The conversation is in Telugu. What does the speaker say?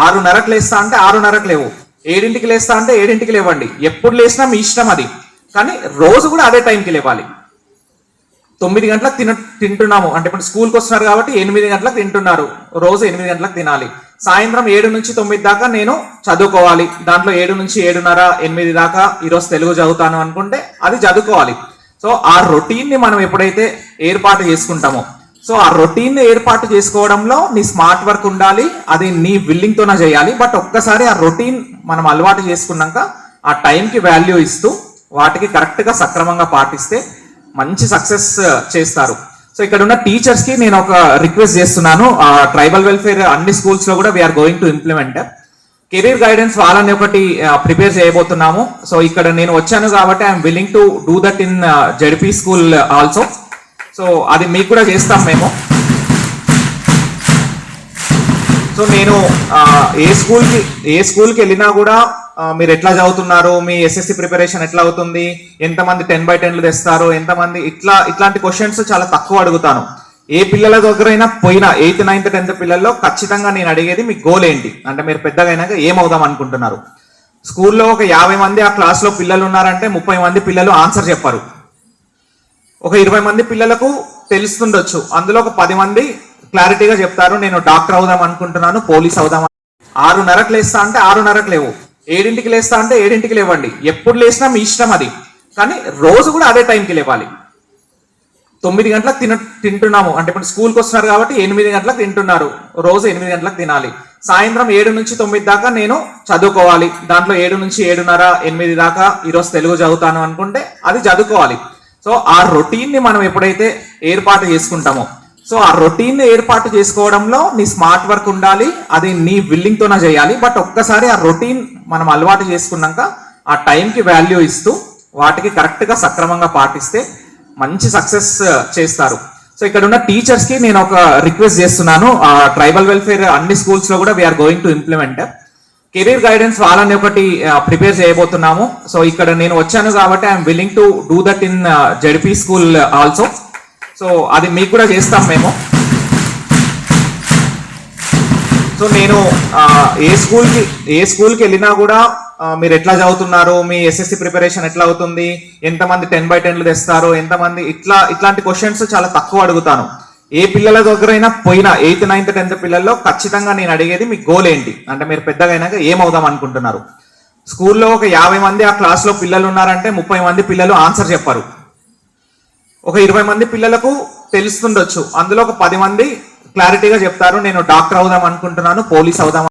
6:30కి లేస్తా అంటే 6:30కి లేవు, 7ంటికి లేస్తా అంటే 7ంటికి లేవండి. ఎప్పుడు లేసినా మీ ఇష్టం అది, కానీ రోజు కూడా అదే టైంకి లేవాలి. 9 గంటలకు తింటున్నాము అంటే ఇప్పుడు స్కూల్కి వస్తున్నారు కాబట్టి 8 గంటలకు తింటున్నారు, రోజు 8 గంటలకు తినాలి. సాయంత్రం 7 నుంచి 9 దాకా నేను చదువుకోవాలి. దాంట్లో 7 నుంచి 7:30, 8 దాకా ఈరోజు తెలుగు చదువుతాను అనుకుంటే అది చదువుకోవాలి. సో ఆ రొటీన్ని మనం ఎప్పుడైతే ఏర్పాటు చేసుకుంటామో, సో ఆ రొటీన్ ఏర్పాటు చేసుకోవడంలో నీ స్మార్ట్ వర్క్ ఉండాలి, అది నీ విల్లింగ్ తోనే చేయాలి. బట్ ఒక్కసారి ఆ రొటీన్ మనం అలవాటు చేసుకున్నాక ఆ టైంకి వాల్యూ ఇస్తూ వాటికి కరెక్ట్గా సక్రమంగా పాటిస్తే మంచి సక్సెస్ చేస్తారు. సో ఇక్కడ ఉన్న టీచర్స్ కి నేను ఒక రిక్వెస్ట్ చేస్తున్నాను. ట్రైబల్ వెల్ఫేర్ అన్ని స్కూల్స్ లో కూడా we are going to implement career guidance వాళ్ళని ఒకటి ప్రిపేర్ చేయబోతున్నాము. సో ఇక్కడ నేను వచ్చాను కాబట్టి I'm willing to do that in ZP school also. So అది మీకు కూడా చేస్తాం మేము. సో నేను ఏ స్కూల్కి వెళ్ళినా కూడా మీరు ఎట్లా చదువుతున్నారు, మీ ఎస్ఎస్సి ప్రిపరేషన్ ఎట్లా అవుతుంది, ఎంతమంది 10/10లు తెస్తారు, ఎంతమంది ఇట్లాంటి క్వశ్చన్స్ చాలా తక్కువ అడుగుతాను. ఏ పిల్లల దగ్గరైనా పోయినా 8th, 9th, 10th పిల్లల్లో ఖచ్చితంగా నేను అడిగేది మీ గోల్ ఏంటి, అంటే మీరు పెద్దగా అయినాక ఏమవుదాం అనుకుంటున్నారు. స్కూల్లో ఒక 50 మంది ఆ క్లాస్లో పిల్లలు ఉన్నారంటే 30 మంది పిల్లలు ఆన్సర్ చెప్పారు. ఒక 20 మంది పిల్లలకు తెలుస్తుండొచ్చు, అందులో ఒక 10 మంది క్లారిటీగా చెప్తారు నేను డాక్టర్ అవుదాం అనుకుంటున్నాను, పోలీస్ అవుదాం. 6:30కి లేస్తా అంటే 6:30కి లేవు, 7ంటికి లేస్తా అంటే 7ంటికి లేవండి. ఎప్పుడు లేసినా మీ ఇష్టం అది, కానీ రోజు కూడా అదే టైంకి లేవాలి. 9 గంటలకు తింటున్నాము అంటే ఇప్పుడు స్కూల్కి వస్తున్నారు కాబట్టి 8 గంటలకు తింటున్నారు, రోజు 8 గంటలకు తినాలి. సాయంత్రం 7 నుంచి 9 దాకా నేను చదువుకోవాలి. దాంట్లో 7 నుంచి 7:30, 8 దాకా ఈరోజు తెలుగు చదువుతాను అనుకుంటే అది చదువుకోవాలి. సో ఆ రొటీన్ని మనం ఎప్పుడైతే ఏర్పాటు చేసుకుంటామో, సో ఆ రొటీన్ ఏర్పాటు చేసుకోవడంలో నీ స్మార్ట్ వర్క్ ఉండాలి, అది నీ విల్లింగ్ తోనే చేయాలి. బట్ ఒక్కసారి ఆ రొటీన్ మనం అలవాటు చేసుకున్నాక ఆ టైంకి వాల్యూ ఇస్తూ వాటికి కరెక్ట్గా సక్రమంగా పాటిస్తే మంచి సక్సెస్ చేస్తారు. సో ఇక్కడ ఉన్న టీచర్స్ కి నేను ఒక రిక్వెస్ట్ చేస్తున్నాను. ట్రైబల్ వెల్ఫేర్ అన్ని స్కూల్స్ లో కూడా we are going to implement career guidance వాళ్ళని ఒకటి ప్రిపేర్ చేయబోతున్నాము. సో ఇక్కడ నేను వచ్చాను కాబట్టి I'm willing to do that in ZP school also. So అది మీకు కూడా చేస్తాం మేము. సో నేను ఏ స్కూల్కి వెళ్ళినా కూడా మీరు ఎట్లా చదువుతున్నారు, మీ ఎస్ఎస్సి ప్రిపరేషన్ ఎట్లా అవుతుంది, ఎంతమంది 10/10లు తెస్తారు, ఎంతమంది ఇట్లాంటి క్వశ్చన్స్ చాలా తక్కువ అడుగుతాను. ఏ పిల్లల దగ్గరైనా పోయినా 8th, 9th, 10th పిల్లల్లో ఖచ్చితంగా నేను అడిగేది మీ గోల్ ఏంటి, అంటే మీరు పెద్దగా అయినాక ఏమవుదాం అనుకుంటున్నారు. స్కూల్లో ఒక 50 మంది ఆ క్లాస్లో పిల్లలు ఉన్నారంటే 30 మంది పిల్లలు ఆన్సర్ చెప్పారు. ఒక 20 మంది పిల్లలకు తెలుస్తుండొచ్చు, అందులో ఒక 10 మంది క్లారిటీగా చెప్తారు నేను డాక్టర్ అవుదాం అనుకుంటున్నాను, పోలీస్ అవుదాం